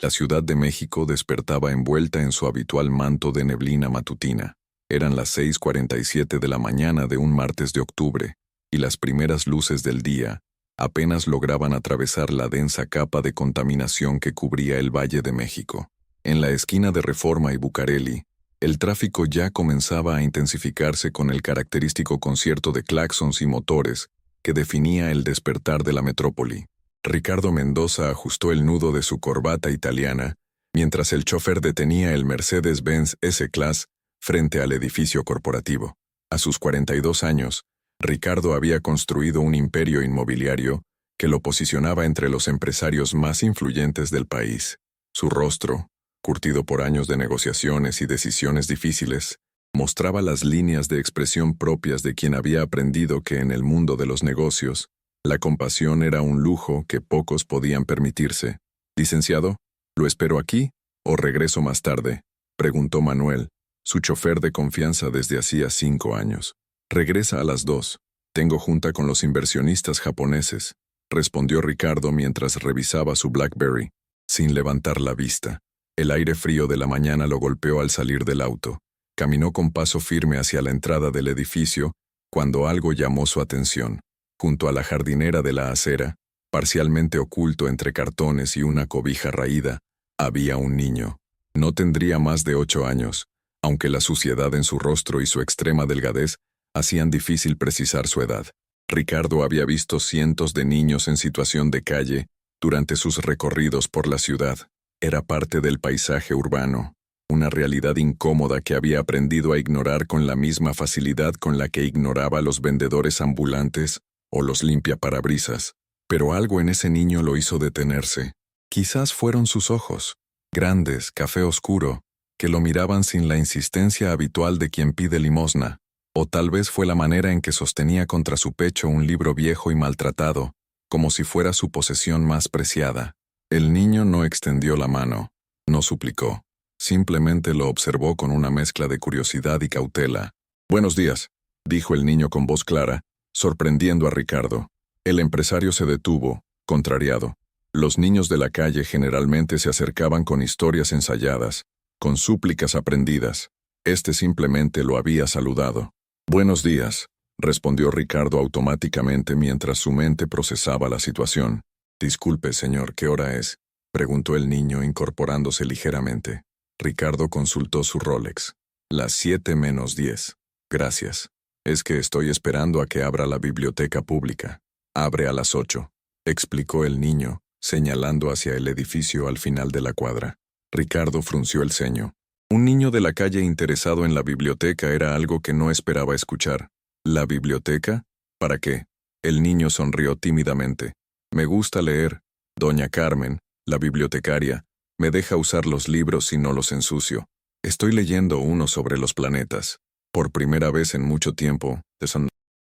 La Ciudad de México despertaba envuelta en su habitual manto de neblina matutina. Eran las 6:47 de la mañana de un martes de octubre, y las primeras luces del día apenas lograban atravesar la densa capa de contaminación que cubría el Valle de México. En la esquina de Reforma y Bucareli, el tráfico ya comenzaba a intensificarse con el característico concierto de claxons y motores que definía el despertar de la metrópoli. Ricardo Mendoza ajustó el nudo de su corbata italiana, mientras el chofer detenía el Mercedes-Benz S-Class frente al edificio corporativo. A sus 42 años, Ricardo había construido un imperio inmobiliario que lo posicionaba entre los empresarios más influyentes del país. Su rostro, curtido por años de negociaciones y decisiones difíciles, mostraba las líneas de expresión propias de quien había aprendido que en el mundo de los negocios, la compasión era un lujo que pocos podían permitirse. «Licenciado, ¿lo espero aquí o regreso más tarde?», preguntó Manuel, su chofer de confianza desde hacía 5 años. «Regresa a las 2. Tengo junta con los inversionistas japoneses», respondió Ricardo mientras revisaba su BlackBerry, sin levantar la vista. El aire frío de la mañana lo golpeó al salir del auto. Caminó con paso firme hacia la entrada del edificio cuando algo llamó su atención. Junto a la jardinera de la acera, parcialmente oculto entre cartones y una cobija raída, había un niño. No tendría más de 8 años, aunque la suciedad en su rostro y su extrema delgadez hacían difícil precisar su edad. Ricardo había visto cientos de niños en situación de calle durante sus recorridos por la ciudad. Era parte del paisaje urbano, una realidad incómoda que había aprendido a ignorar con la misma facilidad con la que ignoraba a los vendedores ambulantes o los limpiaparabrisas. Pero algo en ese niño lo hizo detenerse. Quizás fueron sus ojos, grandes, café oscuro, que lo miraban sin la insistencia habitual de quien pide limosna, o tal vez fue la manera en que sostenía contra su pecho un libro viejo y maltratado, como si fuera su posesión más preciada. El niño no extendió la mano, no suplicó, simplemente lo observó con una mezcla de curiosidad y cautela. «Buenos días», dijo el niño con voz clara, sorprendiendo a Ricardo. El empresario se detuvo, contrariado. Los niños de la calle generalmente se acercaban con historias ensayadas, con súplicas aprendidas. Este simplemente lo había saludado. «Buenos días», respondió Ricardo automáticamente mientras su mente procesaba la situación. «Disculpe, señor, ¿qué hora es?», preguntó el niño incorporándose ligeramente. Ricardo consultó su Rolex. «Las 7:10. Gracias. Es que estoy esperando a que abra la biblioteca pública. Abre a las 8, explicó el niño, señalando hacia el edificio al final de la cuadra. Ricardo frunció el ceño. Un niño de la calle interesado en la biblioteca era algo que no esperaba escuchar. ¿La biblioteca? ¿Para qué? El niño sonrió tímidamente. «Me gusta leer. Doña Carmen, la bibliotecaria, me deja usar los libros si no los ensucio. Estoy leyendo uno sobre los planetas. Por primera vez en mucho tiempo».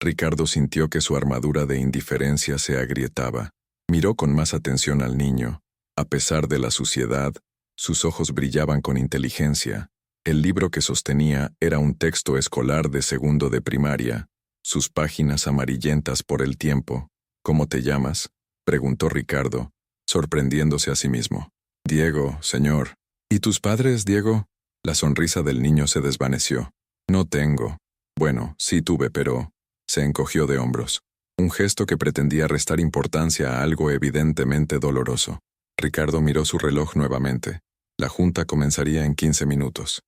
Ricardo sintió que su armadura de indiferencia se agrietaba. Miró con más atención al niño. A pesar de la suciedad, sus ojos brillaban con inteligencia. El libro que sostenía era un texto escolar de segundo de primaria, sus páginas amarillentas por el tiempo. «¿Cómo te llamas?», preguntó Ricardo, sorprendiéndose a sí mismo. «Diego, señor». «¿Y tus padres, Diego?». La sonrisa del niño se desvaneció. «No tengo». «Bueno, sí tuve, pero…». Se encogió de hombros. Un gesto que pretendía restar importancia a algo evidentemente doloroso. Ricardo miró su reloj nuevamente. La junta comenzaría en 15 minutos.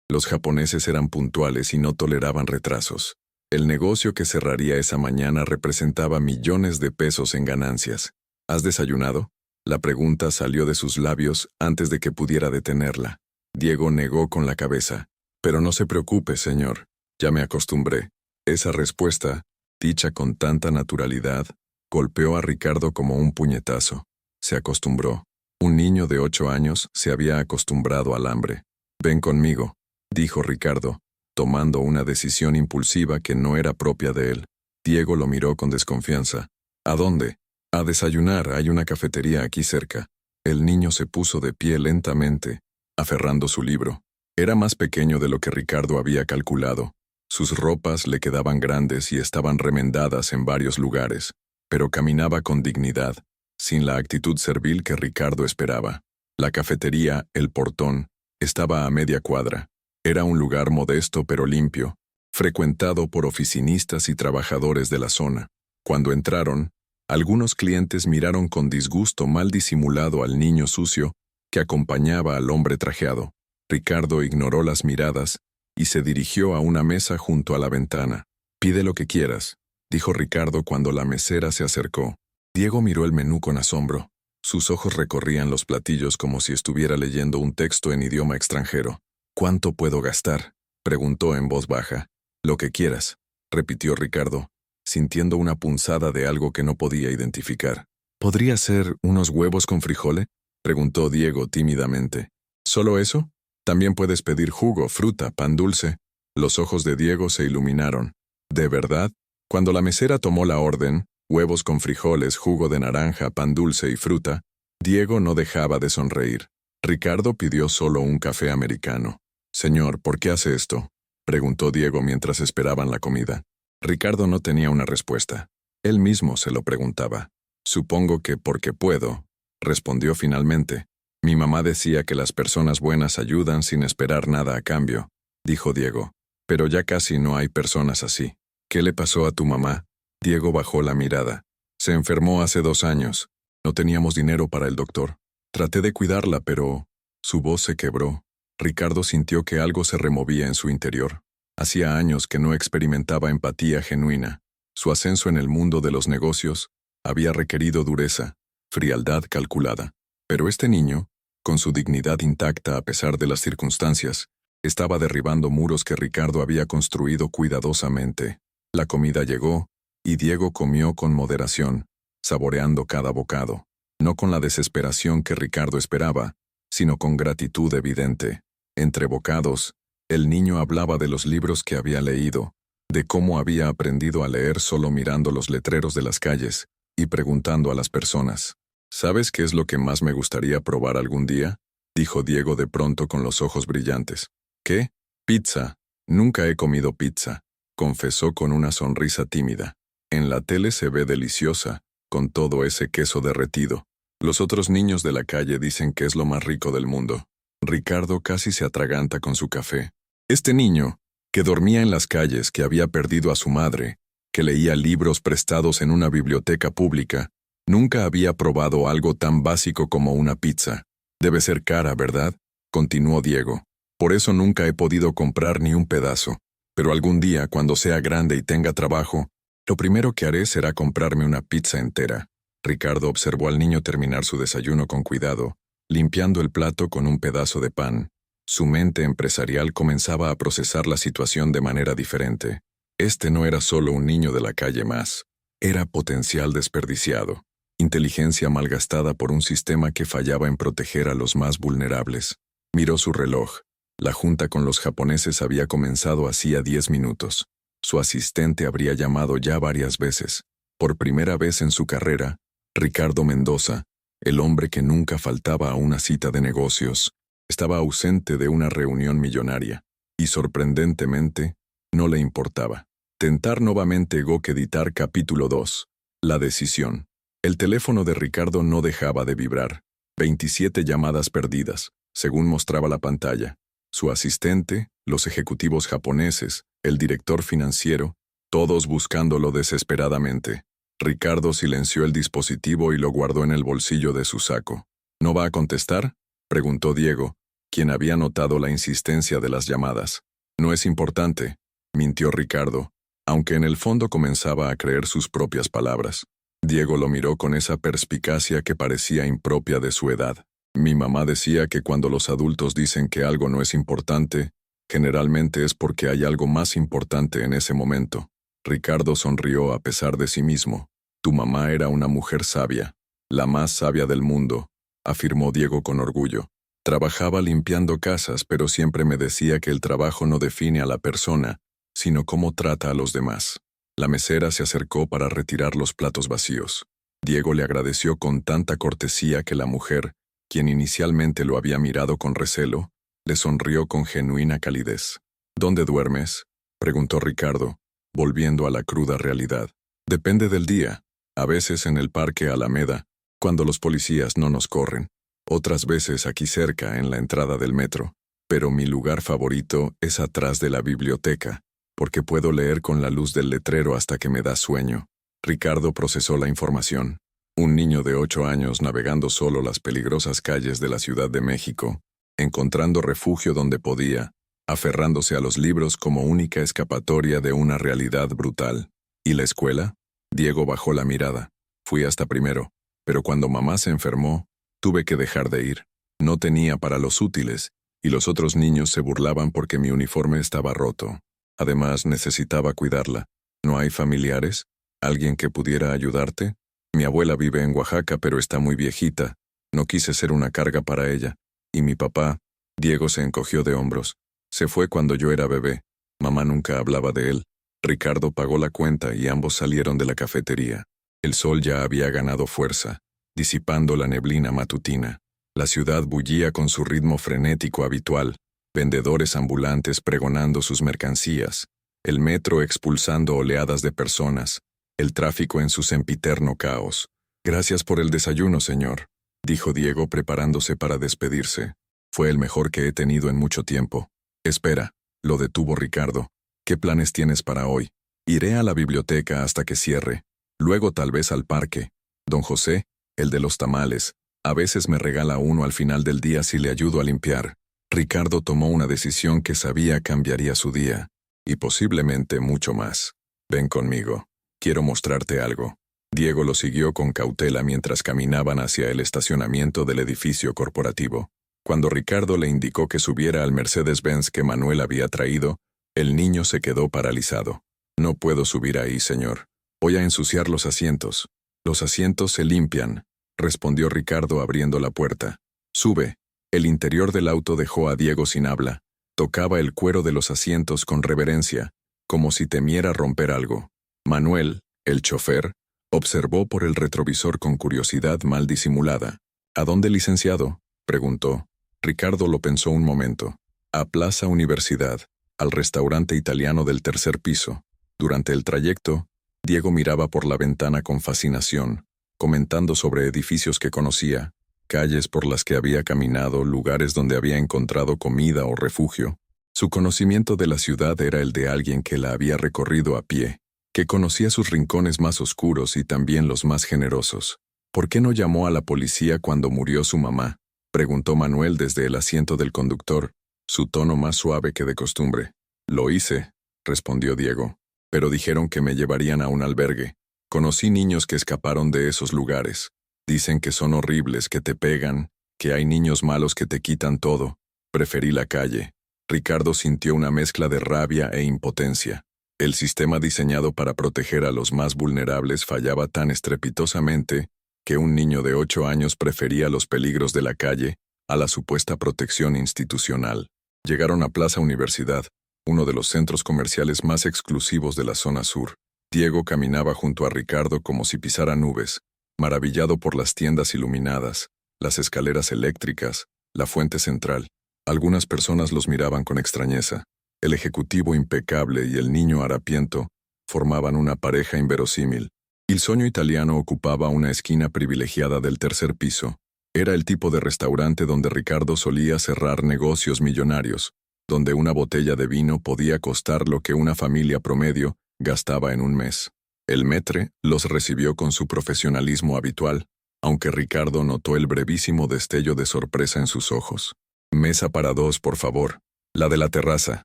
Los japoneses eran puntuales y no toleraban retrasos. El negocio que cerraría esa mañana representaba millones de pesos en ganancias. «¿Has desayunado?». La pregunta salió de sus labios antes de que pudiera detenerla. Diego negó con la cabeza. «Pero no se preocupe, señor. Ya me acostumbré». Esa respuesta, dicha con tanta naturalidad, golpeó a Ricardo como un puñetazo. Se acostumbró. Un niño de 8 años se había acostumbrado al hambre. «Ven conmigo», dijo Ricardo, tomando una decisión impulsiva que no era propia de él. Diego lo miró con desconfianza. «¿A dónde?». «A desayunar, hay una cafetería aquí cerca». El niño se puso de pie lentamente, aferrando su libro. Era más pequeño de lo que Ricardo había calculado. Sus ropas le quedaban grandes y estaban remendadas en varios lugares, pero caminaba con dignidad, sin la actitud servil que Ricardo esperaba. La cafetería, el portón, estaba a media cuadra. Era un lugar modesto pero limpio, frecuentado por oficinistas y trabajadores de la zona. Cuando entraron, algunos clientes miraron con disgusto mal disimulado al niño sucio que acompañaba al hombre trajeado. Ricardo ignoró las miradas y se dirigió a una mesa junto a la ventana. «Pide lo que quieras», dijo Ricardo cuando la mesera se acercó. Diego miró el menú con asombro. Sus ojos recorrían los platillos como si estuviera leyendo un texto en idioma extranjero. «¿Cuánto puedo gastar?», preguntó en voz baja. «Lo que quieras», repitió Ricardo, sintiendo una punzada de algo que no podía identificar. «¿Podría ser unos huevos con frijole?», preguntó Diego tímidamente. «¿Solo eso? También puedes pedir jugo, fruta, pan dulce». Los ojos de Diego se iluminaron. ¿De verdad? Cuando la mesera tomó la orden, huevos con frijoles, jugo de naranja, pan dulce y fruta, Diego no dejaba de sonreír. Ricardo pidió solo un café americano. «Señor, ¿por qué hace esto?», preguntó Diego mientras esperaban la comida. Ricardo no tenía una respuesta. Él mismo se lo preguntaba. «Supongo que porque puedo», respondió finalmente. «Mi mamá decía que las personas buenas ayudan sin esperar nada a cambio», dijo Diego. «Pero ya casi no hay personas así». «¿Qué le pasó a tu mamá?». Diego bajó la mirada. «Se enfermó hace 2 años. No teníamos dinero para el doctor. Traté de cuidarla, pero...». Su voz se quebró. Ricardo sintió que algo se removía en su interior. Hacía años que no experimentaba empatía genuina. Su ascenso en el mundo de los negocios había requerido dureza, frialdad calculada. Pero este niño, con su dignidad intacta a pesar de las circunstancias, estaba derribando muros que Ricardo había construido cuidadosamente. La comida llegó, y Diego comió con moderación, saboreando cada bocado, no con la desesperación que Ricardo esperaba, sino con gratitud evidente. Entre bocados, el niño hablaba de los libros que había leído, de cómo había aprendido a leer solo mirando los letreros de las calles y preguntando a las personas. «¿Sabes qué es lo que más me gustaría probar algún día?», dijo Diego de pronto con los ojos brillantes. «¿Qué? Pizza. Nunca he comido pizza», confesó con una sonrisa tímida. «En la tele se ve deliciosa, con todo ese queso derretido. Los otros niños de la calle dicen que es lo más rico del mundo». Ricardo casi se atraganta con su café. Este niño, que dormía en las calles, que había perdido a su madre, que leía libros prestados en una biblioteca pública, nunca había probado algo tan básico como una pizza. «Debe ser cara, ¿verdad?», continuó Diego. «Por eso nunca he podido comprar ni un pedazo. Pero algún día, cuando sea grande y tenga trabajo, lo primero que haré será comprarme una pizza entera». Ricardo observó al niño terminar su desayuno con cuidado, limpiando el plato con un pedazo de pan. Su mente empresarial comenzaba a procesar la situación de manera diferente. Este no era solo un niño de la calle más. Era potencial desperdiciado, inteligencia malgastada por un sistema que fallaba en proteger a los más vulnerables. Miró su reloj. La junta con los japoneses había comenzado hacía 10 minutos. Su asistente habría llamado ya varias veces. Por primera vez en su carrera, Ricardo Mendoza, el hombre que nunca faltaba a una cita de negocios, estaba ausente de una reunión millonaria, y sorprendentemente, no le importaba. Tentar nuevamente Gok editar capítulo 2. La decisión. El teléfono de Ricardo no dejaba de vibrar. 27 llamadas perdidas, según mostraba la pantalla. Su asistente, los ejecutivos japoneses, el director financiero, todos buscándolo desesperadamente. Ricardo silenció el dispositivo y lo guardó en el bolsillo de su saco. «¿No va a contestar?», preguntó Diego, quien había notado la insistencia de las llamadas. «No es importante», mintió Ricardo, aunque en el fondo comenzaba a creer sus propias palabras. Diego lo miró con esa perspicacia que parecía impropia de su edad. «Mi mamá decía que cuando los adultos dicen que algo no es importante, generalmente es porque hay algo más importante en ese momento». Ricardo sonrió a pesar de sí mismo. «Tu mamá era una mujer sabia, la más sabia del mundo», afirmó Diego con orgullo. «Trabajaba limpiando casas, pero siempre me decía que el trabajo no define a la persona, sino cómo trata a los demás». La mesera se acercó para retirar los platos vacíos. Diego le agradeció con tanta cortesía que la mujer, quien inicialmente lo había mirado con recelo, le sonrió con genuina calidez. «¿Dónde duermes?», preguntó Ricardo, volviendo a la cruda realidad. «Depende del día. A veces en el parque Alameda, cuando los policías no nos corren». Otras veces aquí cerca, en la entrada del metro. Pero mi lugar favorito es atrás de la biblioteca, porque puedo leer con la luz del letrero hasta que me da sueño. Ricardo procesó la información. Un niño de 8 años navegando solo las peligrosas calles de la Ciudad de México, encontrando refugio donde podía, aferrándose a los libros como única escapatoria de una realidad brutal. ¿Y la escuela? Diego bajó la mirada. Fui hasta primero, pero cuando mamá se enfermó, tuve que dejar de ir. No tenía para los útiles, y los otros niños se burlaban porque mi uniforme estaba roto. Además, necesitaba cuidarla. ¿No hay familiares? ¿Alguien que pudiera ayudarte? Mi abuela vive en Oaxaca, pero está muy viejita. No quise ser una carga para ella. Y mi papá, Diego se encogió de hombros. Se fue cuando yo era bebé. Mamá nunca hablaba de él. Ricardo pagó la cuenta y ambos salieron de la cafetería. El sol ya había ganado fuerza, disipando la neblina matutina. La ciudad bullía con su ritmo frenético habitual, vendedores ambulantes pregonando sus mercancías, el metro expulsando oleadas de personas, el tráfico en su sempiterno caos. «Gracias por el desayuno, señor», dijo Diego preparándose para despedirse. «Fue el mejor que he tenido en mucho tiempo». «Espera», lo detuvo Ricardo. «¿Qué planes tienes para hoy?» «Iré a la biblioteca hasta que cierre. Luego tal vez al parque. Don José, el de los tamales, a veces me regala uno al final del día si le ayudo a limpiar». Ricardo tomó una decisión que sabía cambiaría su día, y posiblemente mucho más. «Ven conmigo. Quiero mostrarte algo». Diego lo siguió con cautela mientras caminaban hacia el estacionamiento del edificio corporativo. Cuando Ricardo le indicó que subiera al Mercedes-Benz que Manuel había traído, el niño se quedó paralizado. «No puedo subir ahí, señor. Voy a ensuciar los asientos». «Los asientos se limpian», respondió Ricardo abriendo la puerta. «Sube». El interior del auto dejó a Diego sin habla. Tocaba el cuero de los asientos con reverencia, como si temiera romper algo. Manuel, el chofer, observó por el retrovisor con curiosidad mal disimulada. «¿A dónde, licenciado?», preguntó. Ricardo lo pensó un momento. «A Plaza Universidad, al restaurante italiano del tercer piso». Durante el trayecto, Diego miraba por la ventana con fascinación, comentando sobre edificios que conocía, calles por las que había caminado, lugares donde había encontrado comida o refugio. Su conocimiento de la ciudad era el de alguien que la había recorrido a pie, que conocía sus rincones más oscuros y también los más generosos. «¿Por qué no llamó a la policía cuando murió su mamá?», preguntó Manuel desde el asiento del conductor, su tono más suave que de costumbre. «Lo hice», respondió Diego, «pero dijeron que me llevarían a un albergue. Conocí niños que escaparon de esos lugares. Dicen que son horribles, que te pegan, que hay niños malos que te quitan todo. Preferí la calle». Ricardo sintió una mezcla de rabia e impotencia. El sistema diseñado para proteger a los más vulnerables fallaba tan estrepitosamente que un niño de 8 años prefería los peligros de la calle a la supuesta protección institucional. Llegaron a Plaza Universidad, uno de los centros comerciales más exclusivos de la zona sur. Diego caminaba junto a Ricardo como si pisara nubes, maravillado por las tiendas iluminadas, las escaleras eléctricas, la fuente central. Algunas personas los miraban con extrañeza. El ejecutivo impecable y el niño harapiento formaban una pareja inverosímil. Il Sogno Italiano ocupaba una esquina privilegiada del tercer piso. Era el tipo de restaurante donde Ricardo solía cerrar negocios millonarios, donde una botella de vino podía costar lo que una familia promedio gastaba en un mes. El maître los recibió con su profesionalismo habitual, aunque Ricardo notó el brevísimo destello de sorpresa en sus ojos. «Mesa para dos, por favor. La de la terraza»,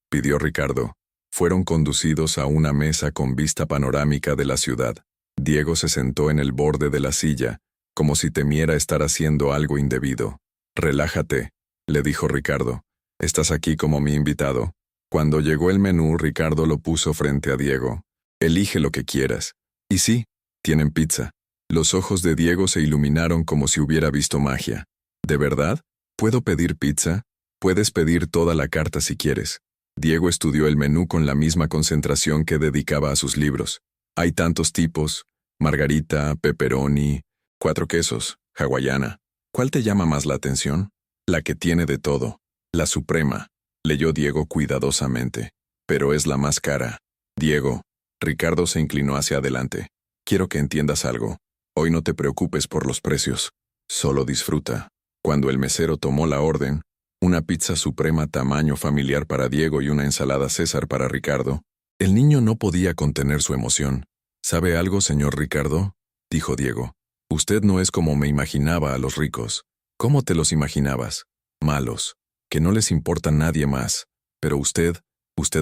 pidió Ricardo. Fueron conducidos a una mesa con vista panorámica de la ciudad. Diego se sentó en el borde de la silla, como si temiera estar haciendo algo indebido. «Relájate», le dijo Ricardo. «Estás aquí como mi invitado». Cuando llegó el menú, Ricardo lo puso frente a Diego. «Elige lo que quieras». Y sí, tienen pizza. Los ojos de Diego se iluminaron como si hubiera visto magia. «¿De verdad? ¿Puedo pedir pizza?» «Puedes pedir toda la carta si quieres». Diego estudió el menú con la misma concentración que dedicaba a sus libros. «Hay tantos tipos: margarita, pepperoni, 4 quesos, hawaiana. ¿Cuál te llama más la atención?» «La que tiene de todo. La suprema», leyó Diego cuidadosamente. «Pero es la más cara». «Diego», Ricardo se inclinó hacia adelante. «Quiero que entiendas algo. Hoy no te preocupes por los precios. Solo disfruta». Cuando el mesero tomó la orden, una pizza suprema tamaño familiar para Diego y una ensalada César para Ricardo, el niño no podía contener su emoción. ¿Sabe algo, señor Ricardo?, dijo Diego. Usted no es como me imaginaba a los ricos. ¿Cómo te los imaginabas? Malos, que no les importa nadie más. Pero usted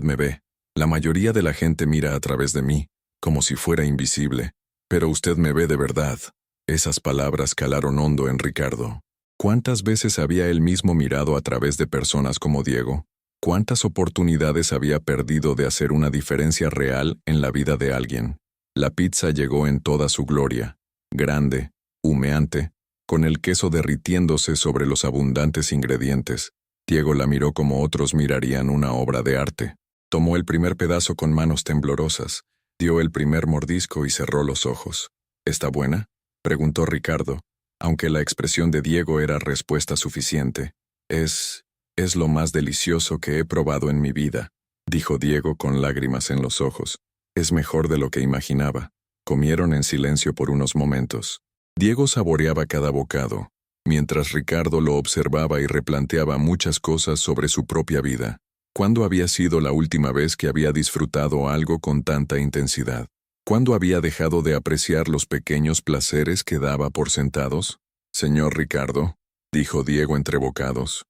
me ve. La mayoría de la gente mira a través de mí, como si fuera invisible. Pero usted me ve de verdad. Esas palabras calaron hondo en Ricardo. ¿Cuántas veces había él mismo mirado a través de personas como Diego? ¿Cuántas oportunidades había perdido de hacer una diferencia real en la vida de alguien? La pizza llegó en toda su gloria, grande, humeante, con el queso derritiéndose sobre los abundantes ingredientes. Diego la miró como otros mirarían una obra de arte. Tomó el primer pedazo con manos temblorosas, dio el primer mordisco y cerró los ojos. ¿Está buena?, preguntó Ricardo, aunque la expresión de Diego era respuesta suficiente. Es lo más delicioso que he probado en mi vida, dijo Diego con lágrimas en los ojos. Es mejor de lo que imaginaba. Comieron en silencio por unos momentos. Diego saboreaba cada bocado, mientras Ricardo lo observaba y replanteaba muchas cosas sobre su propia vida. ¿Cuándo había sido la última vez que había disfrutado algo con tanta intensidad? ¿Cuándo había dejado de apreciar los pequeños placeres que daba por sentados? Señor Ricardo, dijo Diego entre bocados,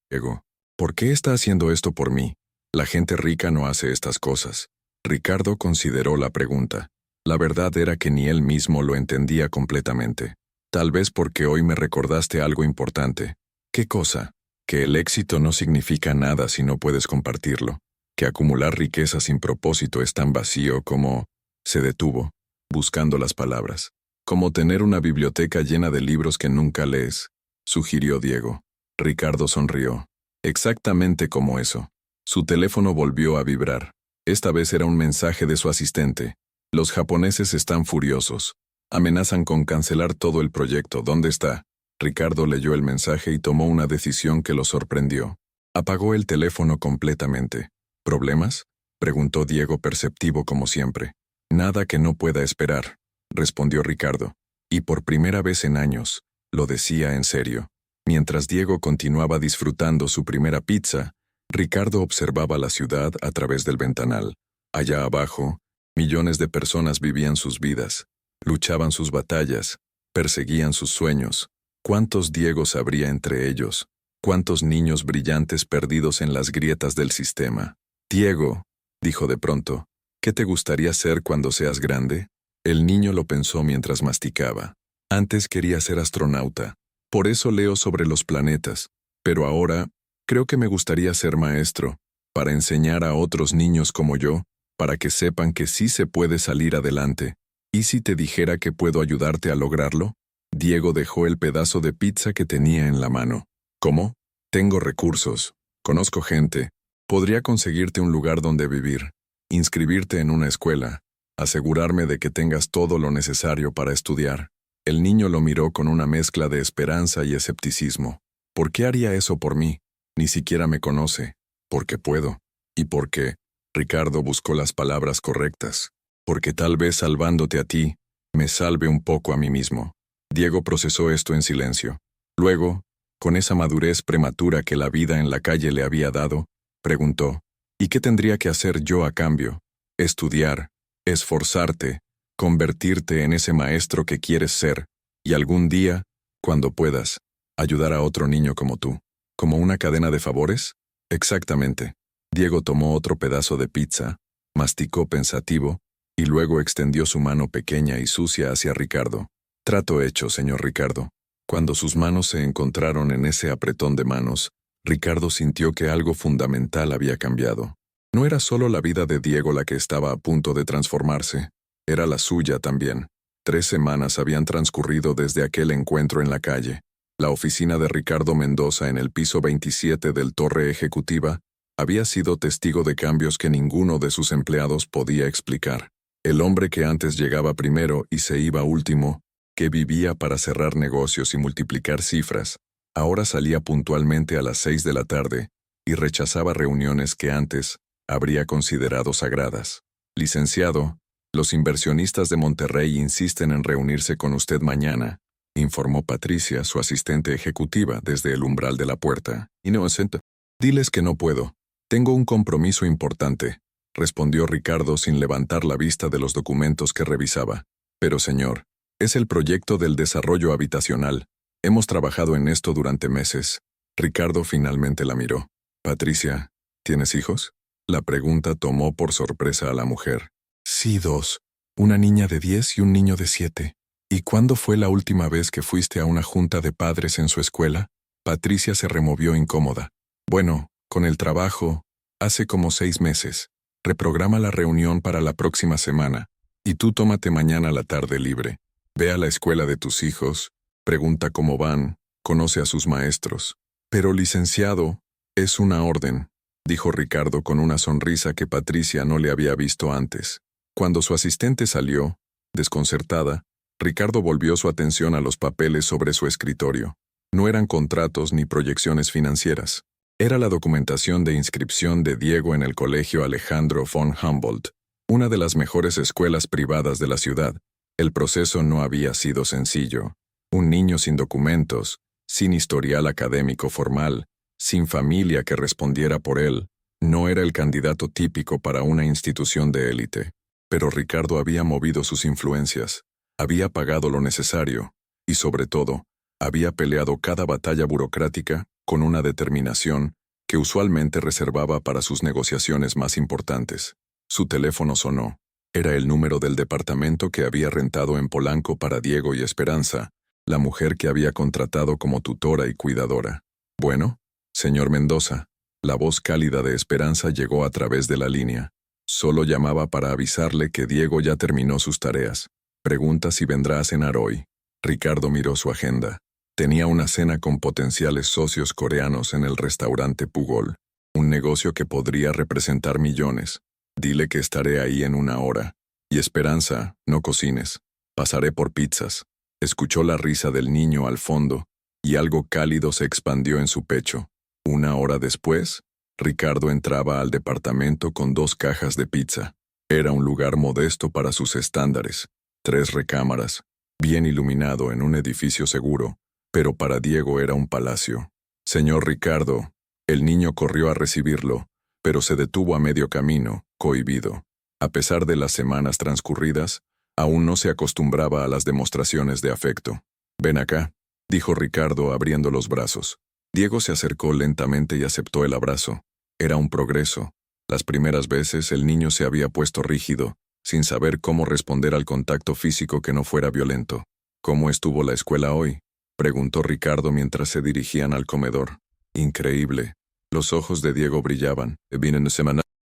¿por qué está haciendo esto por mí? La gente rica no hace estas cosas. Ricardo consideró la pregunta. La verdad era que ni él mismo lo entendía completamente. Tal vez porque hoy me recordaste algo importante. ¿Qué cosa? Que el éxito no significa nada si no puedes compartirlo. Que acumular riqueza sin propósito es tan vacío como... Se detuvo, buscando las palabras. Como tener una biblioteca llena de libros que nunca lees, sugirió Diego. Ricardo sonrió. Exactamente como eso. Su teléfono volvió a vibrar. Esta vez era un mensaje de su asistente. Los japoneses están furiosos. Amenazan con cancelar todo el proyecto. ¿Dónde está? Ricardo leyó el mensaje y tomó una decisión que lo sorprendió. Apagó el teléfono completamente. ¿Problemas?, preguntó Diego perceptivo como siempre. Nada que no pueda esperar, respondió Ricardo. Y por primera vez en años, lo decía en serio. Mientras Diego continuaba disfrutando su primera pizza, Ricardo observaba la ciudad a través del ventanal. Allá abajo, millones de personas vivían sus vidas, luchaban sus batallas, perseguían sus sueños. ¿Cuántos Diegos habría entre ellos? ¿Cuántos niños brillantes perdidos en las grietas del sistema? Diego, dijo de pronto, ¿qué te gustaría ser cuando seas grande? El niño lo pensó mientras masticaba. Antes quería ser astronauta. Por eso leo sobre los planetas. Pero ahora, creo que me gustaría ser maestro, para enseñar a otros niños como yo, para que sepan que sí se puede salir adelante. ¿Y si te dijera que puedo ayudarte a lograrlo? Diego dejó el pedazo de pizza que tenía en la mano. ¿Cómo? Tengo recursos. Conozco gente. Podría conseguirte un lugar donde vivir. Inscribirte en una escuela, asegurarme de que tengas todo lo necesario para estudiar. El niño lo miró con una mezcla de esperanza y escepticismo. ¿Por qué haría eso por mí? Ni siquiera me conoce. Porque puedo. ¿Y por qué? Ricardo buscó las palabras correctas. Porque tal vez salvándote a ti, me salve un poco a mí mismo. Diego procesó esto en silencio. Luego, con esa madurez prematura que la vida en la calle le había dado, preguntó, ¿y qué tendría que hacer yo a cambio? Estudiar, esforzarte, convertirte en ese maestro que quieres ser, y algún día, cuando puedas, ayudar a otro niño como tú. ¿Como una cadena de favores? Exactamente. Diego tomó otro pedazo de pizza, masticó pensativo, y luego extendió su mano pequeña y sucia hacia Ricardo. Trato hecho, señor Ricardo. Cuando sus manos se encontraron en ese apretón de manos, Ricardo sintió que algo fundamental había cambiado. No era solo la vida de Diego la que estaba a punto de transformarse, era la suya también. 3 semanas habían transcurrido desde aquel encuentro en la calle. La oficina de Ricardo Mendoza en el piso 27 del Torre Ejecutiva había sido testigo de cambios que ninguno de sus empleados podía explicar. El hombre que antes llegaba primero y se iba último, que vivía para cerrar negocios y multiplicar cifras, ahora salía puntualmente a las 6 de la tarde y rechazaba reuniones que antes habría considerado sagradas. Licenciado, los inversionistas de Monterrey insisten en reunirse con usted mañana, informó Patricia, su asistente ejecutiva, desde el umbral de la puerta. Innocent. Diles que no puedo. Tengo un compromiso importante, respondió Ricardo sin levantar la vista de los documentos que revisaba. Pero señor, es el proyecto del desarrollo habitacional. Hemos trabajado en esto durante meses. Ricardo finalmente la miró. Patricia, ¿tienes hijos? La pregunta tomó por sorpresa a la mujer. Sí, 2. Una niña de 10 y un niño de 7. ¿Y cuándo fue la última vez que fuiste a una junta de padres en su escuela? Patricia se removió incómoda. Bueno, con el trabajo, hace como 6 meses. Reprograma la reunión para la próxima semana. Y tú tómate mañana la tarde libre. Ve a la escuela de tus hijos, pregunta cómo van, conoce a sus maestros. Pero licenciado, es una orden, dijo Ricardo con una sonrisa que Patricia no le había visto antes. Cuando su asistente salió, desconcertada, Ricardo volvió su atención a los papeles sobre su escritorio. No eran contratos ni proyecciones financieras. Era la documentación de inscripción de Diego en el Colegio Alejandro von Humboldt, una de las mejores escuelas privadas de la ciudad. El proceso no había sido sencillo. Un niño sin documentos, sin historial académico formal, sin familia que respondiera por él, no era el candidato típico para una institución de élite. Pero Ricardo había movido sus influencias, había pagado lo necesario, y sobre todo, había peleado cada batalla burocrática con una determinación que usualmente reservaba para sus negociaciones más importantes. Su teléfono sonó. Era el número del departamento que había rentado en Polanco para Diego y Esperanza, la mujer que había contratado como tutora y cuidadora. Bueno, señor Mendoza, la voz cálida de Esperanza llegó a través de la línea. Solo llamaba para avisarle que Diego ya terminó sus tareas. Pregunta si vendrá a cenar hoy. Ricardo miró su agenda. Tenía una cena con potenciales socios coreanos en el restaurante Pugol, un negocio que podría representar millones. Dile que estaré ahí en 1 hora. Y Esperanza, no cocines. Pasaré por pizzas. Escuchó la risa del niño al fondo, y algo cálido se expandió en su pecho. 1 hora después, Ricardo entraba al departamento con 2 cajas de pizza. Era un lugar modesto para sus estándares. 3 recámaras, bien iluminado en un edificio seguro, pero para Diego era un palacio. Señor Ricardo, el niño corrió a recibirlo, pero se detuvo a medio camino, cohibido. A pesar de las semanas transcurridas, aún no se acostumbraba a las demostraciones de afecto. Ven acá, dijo Ricardo abriendo los brazos. Diego se acercó lentamente y aceptó el abrazo. Era un progreso. Las primeras veces el niño se había puesto rígido, sin saber cómo responder al contacto físico que no fuera violento. ¿Cómo estuvo la escuela hoy?, preguntó Ricardo mientras se dirigían al comedor. Increíble. Los ojos de Diego brillaban.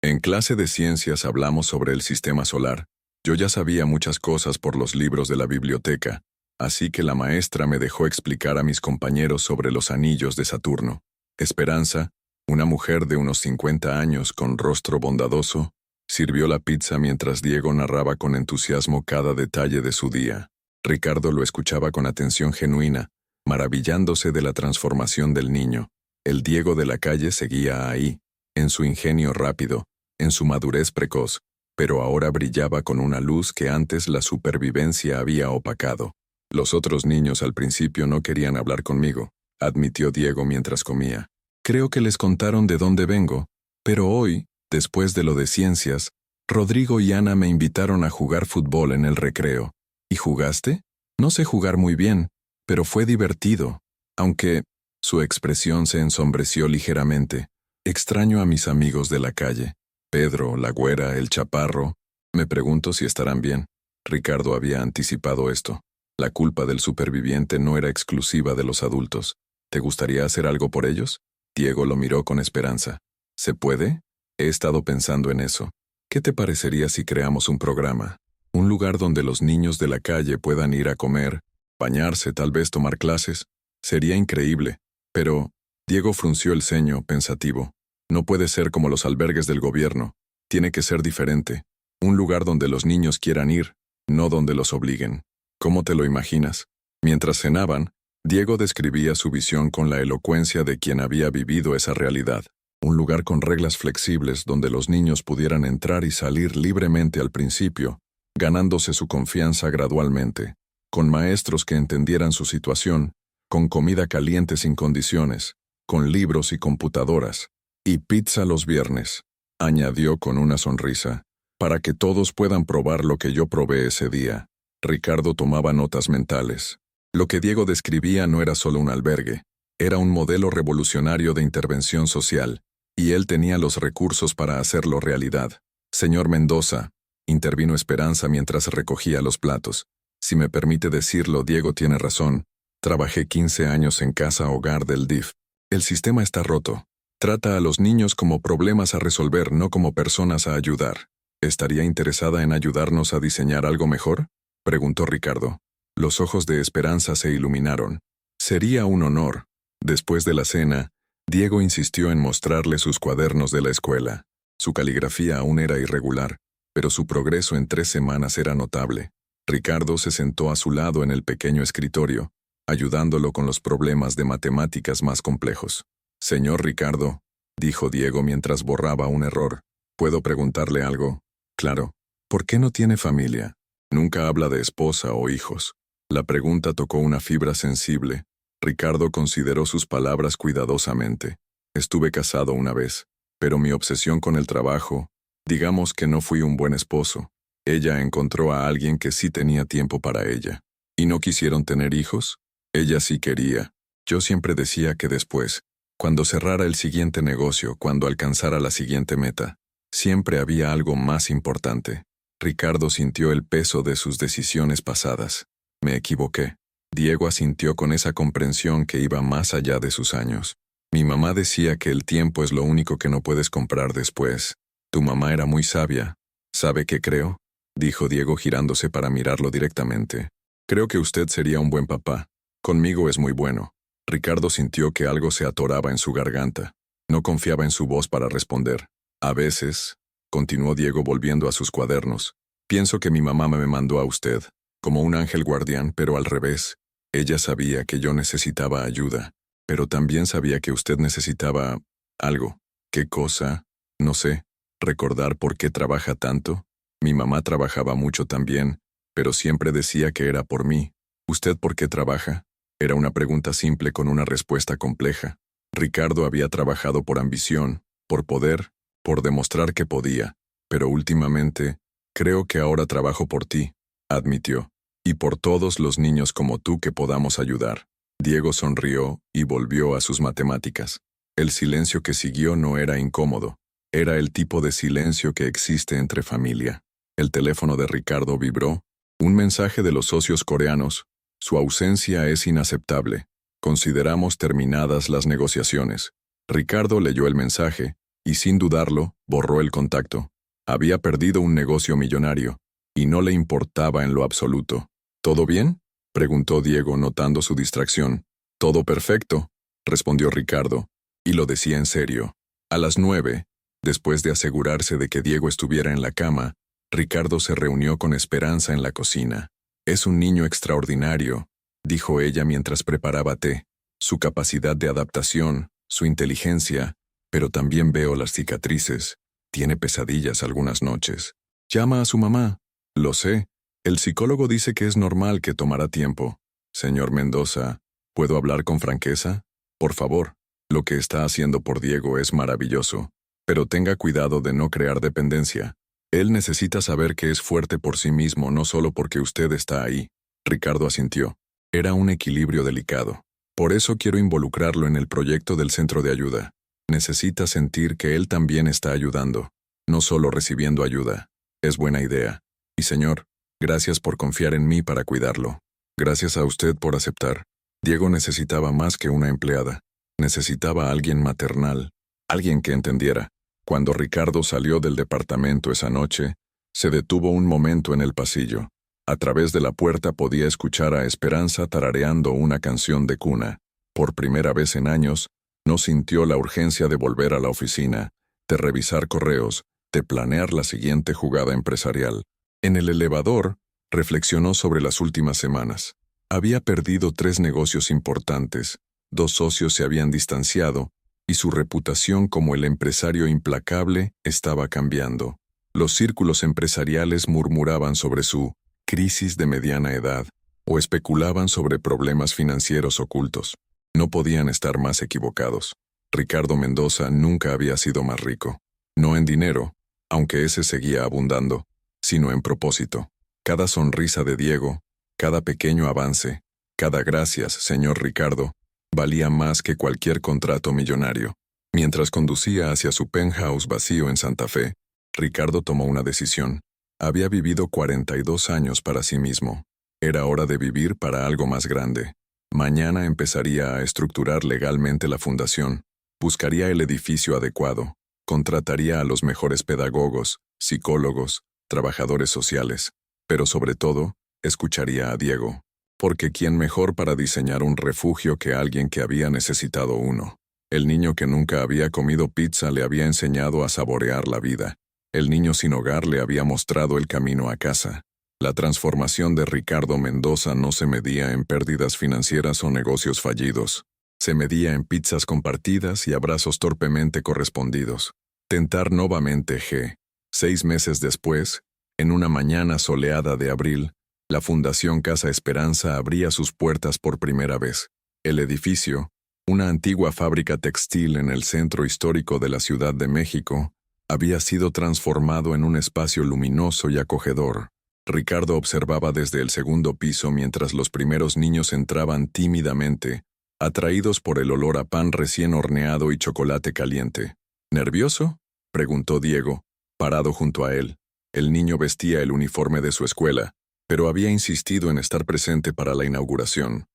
En clase de ciencias hablamos sobre el sistema solar. Yo ya sabía muchas cosas por los libros de la biblioteca, así que la maestra me dejó explicar a mis compañeros sobre los anillos de Saturno. Esperanza, una mujer de unos 50 años con rostro bondadoso, sirvió la pizza mientras Diego narraba con entusiasmo cada detalle de su día. Ricardo lo escuchaba con atención genuina, maravillándose de la transformación del niño. El Diego de la calle seguía ahí, en su ingenio rápido, en su madurez precoz, pero ahora brillaba con una luz que antes la supervivencia había opacado. Los otros niños al principio no querían hablar conmigo, admitió Diego mientras comía. Creo que les contaron de dónde vengo, pero hoy, después de lo de ciencias, Rodrigo y Ana me invitaron a jugar fútbol en el recreo. ¿Y jugaste? No sé jugar muy bien, pero fue divertido, aunque su expresión se ensombreció ligeramente. Extraño a mis amigos de la calle. Pedro, la güera, el chaparro. Me pregunto si estarán bien. Ricardo había anticipado esto. La culpa del superviviente no era exclusiva de los adultos. ¿Te gustaría hacer algo por ellos? Diego lo miró con esperanza. ¿Se puede? He estado pensando en eso. ¿Qué te parecería si creamos un programa? Un lugar donde los niños de la calle puedan ir a comer, bañarse, tal vez tomar clases. Sería increíble. Pero Diego frunció el ceño, pensativo. No puede ser como los albergues del gobierno. Tiene que ser diferente. Un lugar donde los niños quieran ir, no donde los obliguen. ¿Cómo te lo imaginas? Mientras cenaban, Diego describía su visión con la elocuencia de quien había vivido esa realidad. Un lugar con reglas flexibles donde los niños pudieran entrar y salir libremente al principio, ganándose su confianza gradualmente. con maestros que entendieran su situación, con comida caliente sin condiciones, con libros y computadoras, y pizza los viernes, añadió con una sonrisa, para que todos puedan probar lo que yo probé ese día. Ricardo tomaba notas mentales. Lo que Diego describía no era solo un albergue, era un modelo revolucionario de intervención social, y él tenía los recursos para hacerlo realidad. Señor Mendoza, intervino Esperanza mientras recogía los platos. Si me permite decirlo, Diego tiene razón. Trabajé 15 años en casa hogar del DIF. El sistema está roto. Trata a los niños como problemas a resolver, no como personas a ayudar. ¿Estaría interesada en ayudarnos a diseñar algo mejor?, preguntó Ricardo. Los ojos de Esperanza se iluminaron. Sería un honor. Después de la cena, Diego insistió en mostrarle sus cuadernos de la escuela. Su caligrafía aún era irregular, pero su progreso en 3 semanas era notable. Ricardo se sentó a su lado en el pequeño escritorio, ayudándolo con los problemas de matemáticas más complejos. Señor Ricardo, dijo Diego mientras borraba un error, ¿puedo preguntarle algo? Claro. ¿Por qué no tiene familia? Nunca habla de esposa o hijos. La pregunta tocó una fibra sensible. Ricardo consideró sus palabras cuidadosamente. Estuve casado una vez, pero mi obsesión con el trabajo, digamos que no fui un buen esposo. Ella encontró a alguien que sí tenía tiempo para ella. ¿Y no quisieron tener hijos? Ella sí quería. Yo siempre decía que después, cuando cerrara el siguiente negocio, cuando alcanzara la siguiente meta, siempre había algo más importante. Ricardo sintió el peso de sus decisiones pasadas. Me equivoqué. Diego asintió con esa comprensión que iba más allá de sus años. Mi mamá decía que el tiempo es lo único que no puedes comprar después. Tu mamá era muy sabia. ¿Sabe qué creo?, dijo Diego girándose para mirarlo directamente. Creo que usted sería un buen papá. Conmigo es muy bueno. Ricardo sintió que algo se atoraba en su garganta. No confiaba en su voz para responder. A veces, continuó Diego volviendo a sus cuadernos, pienso que mi mamá me mandó a usted, como un ángel guardián, pero al revés. Ella sabía que yo necesitaba ayuda, pero también sabía que usted necesitaba algo. ¿Qué cosa? No sé. ¿Recordar por qué trabaja tanto? Mi mamá trabajaba mucho también, pero siempre decía que era por mí. ¿Usted por qué trabaja? Era una pregunta simple con una respuesta compleja. Ricardo había trabajado por ambición, por poder, por demostrar que podía, pero últimamente, creo que ahora trabajo por ti, admitió, y por todos los niños como tú que podamos ayudar. Diego sonrió y volvió a sus matemáticas. El silencio que siguió no era incómodo, era el tipo de silencio que existe entre familia. El teléfono de Ricardo vibró. Un mensaje de los socios coreanos. Su ausencia es inaceptable. Consideramos terminadas las negociaciones. Ricardo leyó el mensaje y, sin dudarlo, borró el contacto. Había perdido un negocio millonario y no le importaba en lo absoluto. ¿Todo bien?, preguntó Diego notando su distracción. Todo perfecto, respondió Ricardo, y lo decía en serio. A las 9, después de asegurarse de que Diego estuviera en la cama, Ricardo se reunió con Esperanza en la cocina. Es un niño extraordinario, dijo ella mientras preparaba té. Su capacidad de adaptación, su inteligencia, pero también veo las cicatrices. Tiene pesadillas algunas noches. Llama a su mamá. Lo sé. El psicólogo dice que es normal que tomará tiempo. Señor Mendoza, ¿puedo hablar con franqueza? Por favor, lo que está haciendo por Diego es maravilloso, pero tenga cuidado de no crear dependencia. Él necesita saber que es fuerte por sí mismo, no solo porque usted está ahí. Ricardo asintió. Era un equilibrio delicado. Por eso quiero involucrarlo en el proyecto del centro de ayuda. Necesita sentir que él también está ayudando, no solo recibiendo ayuda. Es buena idea. Y señor, gracias por confiar en mí para cuidarlo. Gracias a usted por aceptar. Diego necesitaba más que una empleada. Necesitaba a alguien maternal, alguien que entendiera. Cuando Ricardo salió del departamento esa noche, se detuvo un momento en el pasillo. A través de la puerta podía escuchar a Esperanza tarareando una canción de cuna. Por primera vez en años, no sintió la urgencia de volver a la oficina, de revisar correos, de planear la siguiente jugada empresarial. En el elevador, reflexionó sobre las últimas semanas. Había perdido 3 negocios importantes, 2 socios se habían distanciado, y su reputación como el empresario implacable estaba cambiando. Los círculos empresariales murmuraban sobre su crisis de mediana edad. o especulaban sobre problemas financieros ocultos. No podían estar más equivocados. Ricardo Mendoza nunca había sido más rico. No en dinero, aunque ese seguía abundando, sino en propósito. Cada sonrisa de Diego, cada pequeño avance, cada gracias, señor Ricardo, valía más que cualquier contrato millonario. Mientras conducía hacia su penthouse vacío en Santa Fe, Ricardo tomó una decisión. Había vivido 42 años para sí mismo. Era hora de vivir para algo más grande. Mañana empezaría a estructurar legalmente la fundación, buscaría el edificio adecuado, contrataría a los mejores pedagogos, psicólogos, trabajadores sociales, pero sobre todo, escucharía a Diego, porque ¿quién mejor para diseñar un refugio que alguien que había necesitado uno? El niño que nunca había comido pizza le había enseñado a saborear la vida. El niño sin hogar le había mostrado el camino a casa. La transformación de Ricardo Mendoza no se medía en pérdidas financieras o negocios fallidos. Se medía en pizzas compartidas y abrazos torpemente correspondidos. Tentar nuevamente G. 6 meses después, en una mañana soleada de abril, la Fundación Casa Esperanza abría sus puertas por primera vez. El edificio, una antigua fábrica textil en el centro histórico de la Ciudad de México, había sido transformado en un espacio luminoso y acogedor. Ricardo observaba desde el segundo piso mientras los primeros niños entraban tímidamente, atraídos por el olor a pan recién horneado y chocolate caliente. ¿Nervioso?, preguntó Diego, parado junto a él. El niño vestía el uniforme de su escuela, pero había insistido en estar presente para la inauguración.